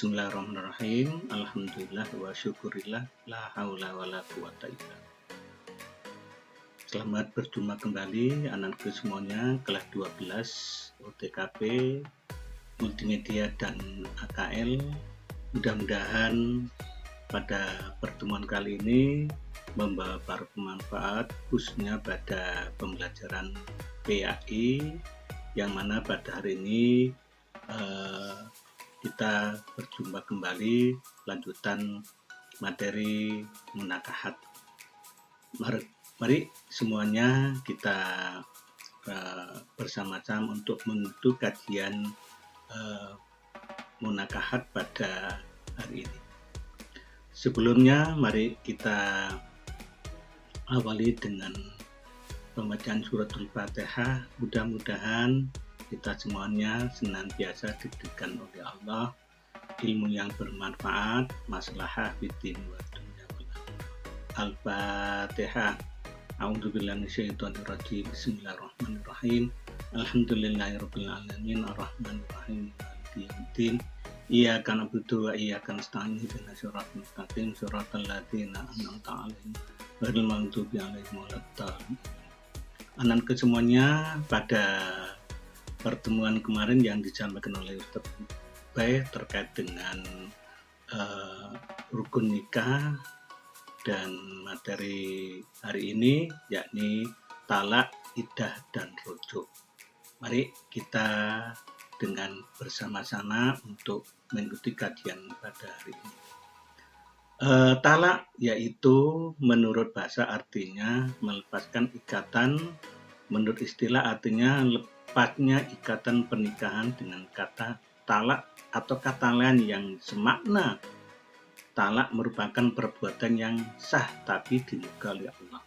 Bismillahirrahmanirrahim. Alhamdulillah wa syukurillah. La haula wa la quwata illa. Selamat berjumpa kembali anak-anakku semuanya, kelas 12 OTKP, Multimedia dan AKL. Mudah-mudahan pada pertemuan kali ini membawa bermanfaat, khususnya pada pembelajaran PAI, yang mana pada hari ini kita berjumpa kembali lanjutan materi munakahat. Mari semuanya kita bersama-sama untuk menuju kajian munakahat pada hari ini. Sebelumnya mari kita awali dengan pembacaan suratul Fatihah. Mudah-mudahan kita semuanya senantiasa diberikan oleh Allah ilmu yang bermanfaat, maslahah fiddin wa dunya wal akhirah. Al-Fatihah. A'udzubillahi minasyaitonir rajim. Bismillahirrahmanirrahim. Alhamdulillahirabbil alamin arrahmanirrahim maliki yaumiddin. Iyyaka na'budu wa iyyaka nasta'in ihdinas siratal mustaqim siratal ladzina an'amta 'alaihim ghairil maghdubi 'alaihim waladdallin. Anak-anak semuanya, pada pertemuan kemarin yang disampaikan oleh Ustaz Bay terkait dengan rukun nikah, dan materi hari ini yakni talak, iddah, dan rujuk. Mari kita dengan bersama-sama untuk mengikuti kajian pada hari ini. Talak yaitu menurut bahasa artinya melepaskan ikatan, menurut istilah artinya lepasnya ikatan pernikahan dengan kata talak atau kata lain yang semakna. Talak merupakan perbuatan yang sah tapi dimurkai oleh Allah.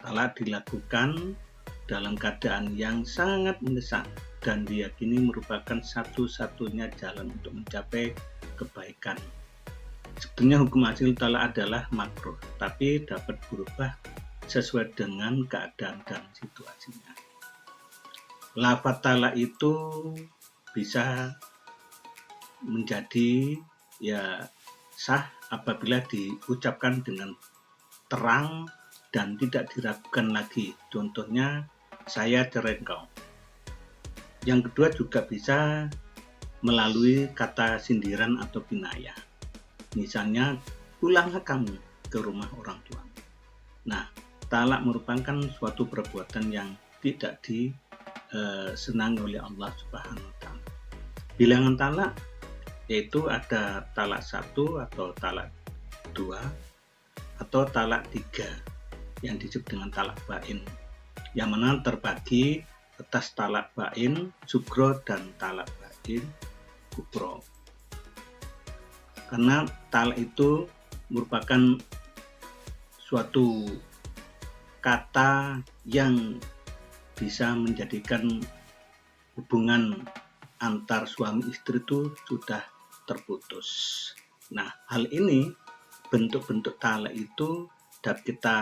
Talak dilakukan dalam keadaan yang sangat mendesak dan diyakini merupakan satu-satunya jalan untuk mencapai kebaikan. Sebetulnya hukum asal talak adalah makruh, tapi dapat berubah sesuai dengan keadaan dan situasinya. Lafaz talak itu bisa menjadi sah apabila diucapkan dengan terang dan tidak diragukan lagi. Contohnya, saya cerai engkau. Yang kedua juga bisa melalui kata sindiran atau kinayah. Misalnya, pulanglah kamu ke rumah orang tua. Nah, talak merupakan suatu perbuatan yang tidak disenangi oleh Allah Subhanahu wa Ta'ala. Bilangan talak yaitu ada talak 1 atau talak 2 atau talak 3 yang disebut dengan talak bain, yang mana terbagi atas talak bain sugro dan talak bain kubro. Karena talak itu merupakan suatu kata yang bisa menjadikan hubungan antar suami istri itu sudah terputus. Nah, hal ini, bentuk-bentuk talak itu dapat kita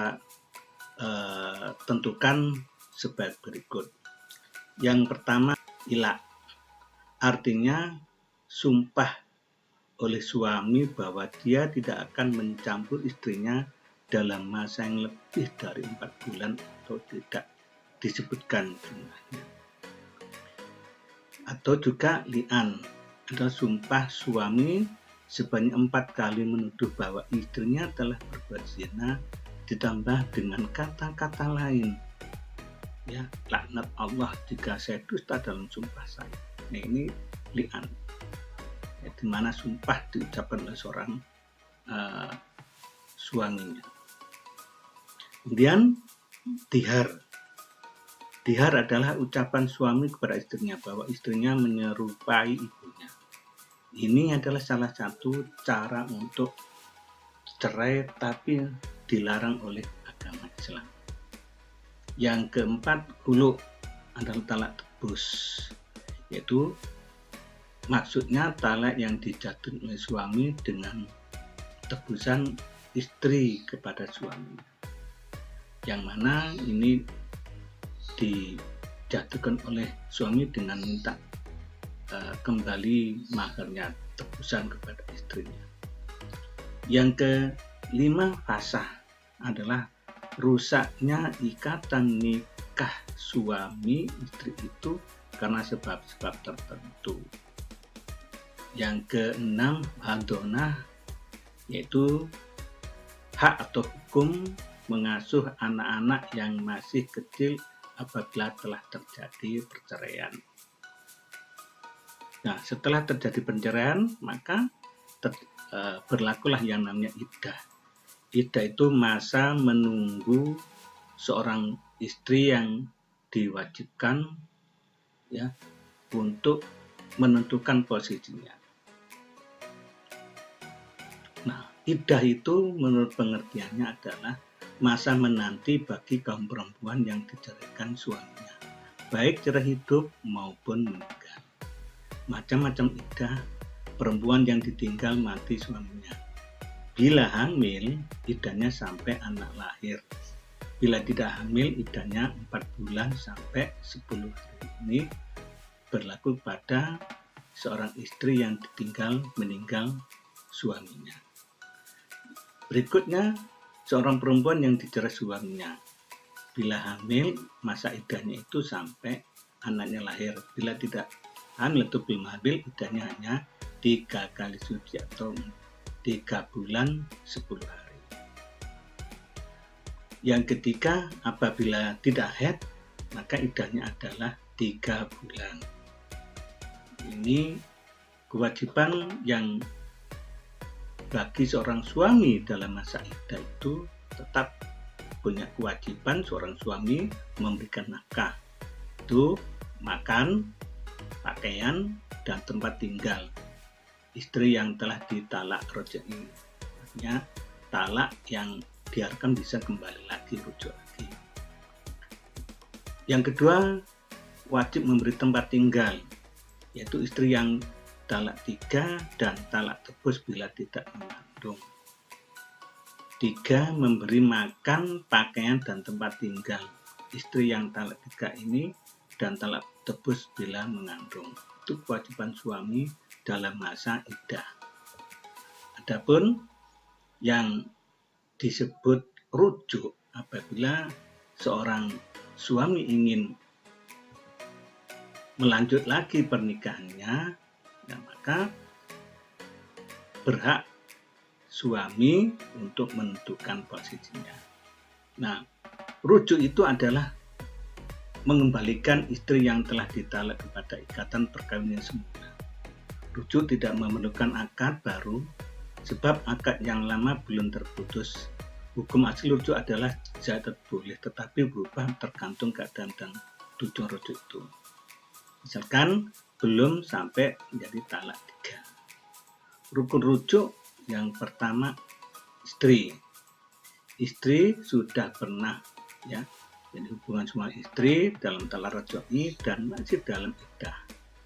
tentukan sebagai berikut. Yang pertama, ilak. Artinya sumpah oleh suami bahwa dia tidak akan mencampur istrinya dalam masa yang lebih dari 4 bulan atau tidak disebutkan jumlahnya. Atau juga li'an, adalah sumpah suami sebanyak 4 kali menuduh bahwa istrinya telah berbuat zina ditambah dengan kata-kata lain. Ya, laknat Allah jika saya dusta dalam sumpah saya. Nah, ini li'an. Ya, di mana sumpah diucapkan oleh seorang suaminya. Kemudian dihar. Dihar adalah ucapan suami kepada istrinya bahwa istrinya menyerupai ibunya. Ini adalah salah satu cara untuk cerai tapi dilarang oleh agama Islam. Yang keempat, huluk adalah talak tebus, yaitu maksudnya talak yang dijatuhkan oleh suami dengan tebusan istri kepada suami, yang mana ini dijatuhkan oleh suami dengan minta kembali maharnya tebusan kepada istrinya. Yang kelima, fasah adalah rusaknya ikatan nikah suami istri itu karena sebab-sebab tertentu. Yang keenam, hadonah, yaitu hak atau hukum mengasuh anak-anak yang masih kecil apabila telah terjadi perceraian. Nah, setelah terjadi perceraian, maka berlakulah yang namanya iddah. Iddah itu masa menunggu seorang istri yang diwajibkan ya untuk menentukan posisinya. Nah, iddah itu menurut pengertiannya adalah masa menanti bagi kaum perempuan yang diceraikan suaminya, baik cerai hidup maupun meninggal. Macam-macam iddah perempuan yang ditinggal mati suaminya. Bila hamil, iddahnya sampai anak lahir. Bila tidak hamil, iddahnya 4 bulan sampai 10 hari. Ini berlaku pada seorang istri yang ditinggal meninggal suaminya. Berikutnya, seorang perempuan yang dicerai suaminya. Bila hamil, masa iddahnya itu sampai anaknya lahir. Bila tidak hamil atau belum hamil, iddahnya hanya 3 kali suci atau 3 bulan 10 hari. Yang ketiga, apabila tidak haid, maka iddahnya adalah 3 bulan. Ini kewajiban yang bagi seorang suami dalam masa iddah itu tetap punya kewajiban seorang suami memberikan nafkah. Itu makan, pakaian, dan tempat tinggal istri yang telah ditalak roj'i. Artinya talak yang biarkan bisa kembali lagi, rujuk lagi. Yang kedua, wajib memberi tempat tinggal, yaitu istri yang talak 3 dan talak tebus bila tidak mengandung. 3, memberi makan, pakaian, dan tempat tinggal istri yang talak 3 ini dan talak tebus bila mengandung. Itu kewajiban suami dalam masa iddah. Adapun yang disebut rujuk apabila seorang suami ingin melanjut lagi pernikahannya, ya maka berhak suami untuk menentukan posisinya. Nah, rujuk itu adalah mengembalikan istri yang telah ditalak kepada ikatan perkawinan semula. Rujuk tidak memerlukan akad baru, sebab akad yang lama belum terputus. Hukum asli rujuk adalah jadat boleh, tetapi berubah tergantung keadaan dan tujuan rujuk itu. Misalkan belum sampai menjadi talak 3. Rukun rujuk yang pertama, istri. Istri sudah pernah ya jadi hubungan suami istri dalam talak roj'i dan masih dalam iddah,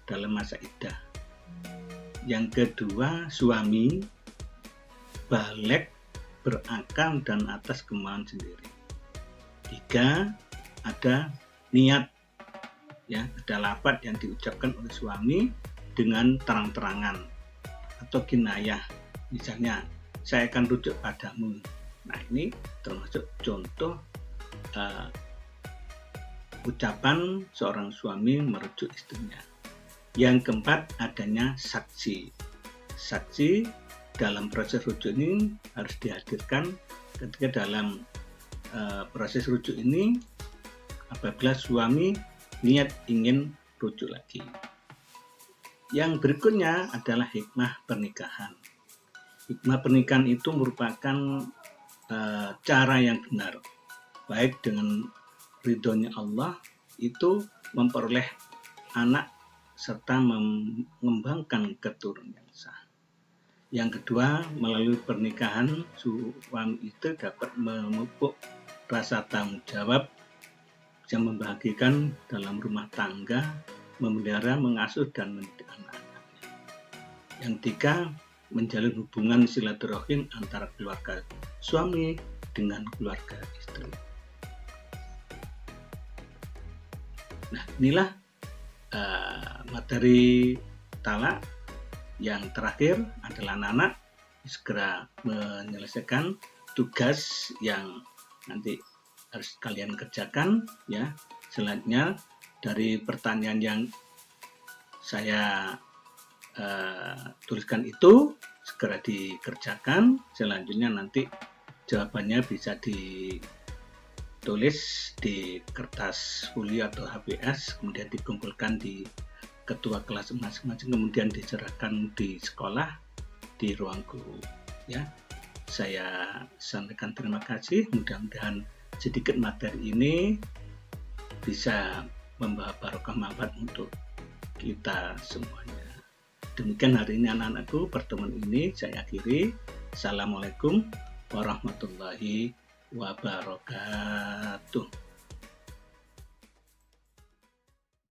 dalam masa iddah. Yang kedua, suami baligh, berakal dan atas kemauan sendiri. 3, ada niat, ya, ada lafaz yang diucapkan oleh suami dengan terang-terangan atau kinayah. Misalnya, saya akan rujuk padamu. Nah, ini termasuk contoh ucapan seorang suami merujuk istrinya. Yang keempat, adanya saksi. Saksi dalam proses rujuk ini harus dihadirkan ketika dalam proses rujuk ini apabila suami niat ingin rujuk lagi. Yang berikutnya adalah hikmah pernikahan. Hikmah pernikahan itu merupakan cara yang benar, baik dengan ridhonya Allah itu memperoleh anak serta mengembangkan keturunan yang sah. Yang kedua, melalui pernikahan suami itu dapat memupuk rasa tanggung jawab, bisa membahagiakan dalam rumah tangga, memelihara, mengasuh dan mendidik anak-anaknya. Yang tiga, menjalin hubungan silaturahim antara keluarga suami dengan keluarga istri. Nah, inilah materi talak Yang terakhir adalah anak-anak segera menyelesaikan tugas yang nanti harus kalian kerjakan ya. Selanjutnya dari pertanyaan yang saya tuliskan itu segera dikerjakan. Selanjutnya nanti jawabannya bisa ditulis di kertas folio atau HBS, kemudian dikumpulkan di ketua kelas masing-masing, kemudian diserahkan di sekolah di ruang guru ya. Saya sampaikan terima kasih, mudah-mudahan sedikit materi ini bisa membawa barokah manfaat untuk kita semuanya. Demikian hari ini anak-anakku, pertemuan ini saya akhiri. Assalamualaikum warahmatullahi wabarakatuh.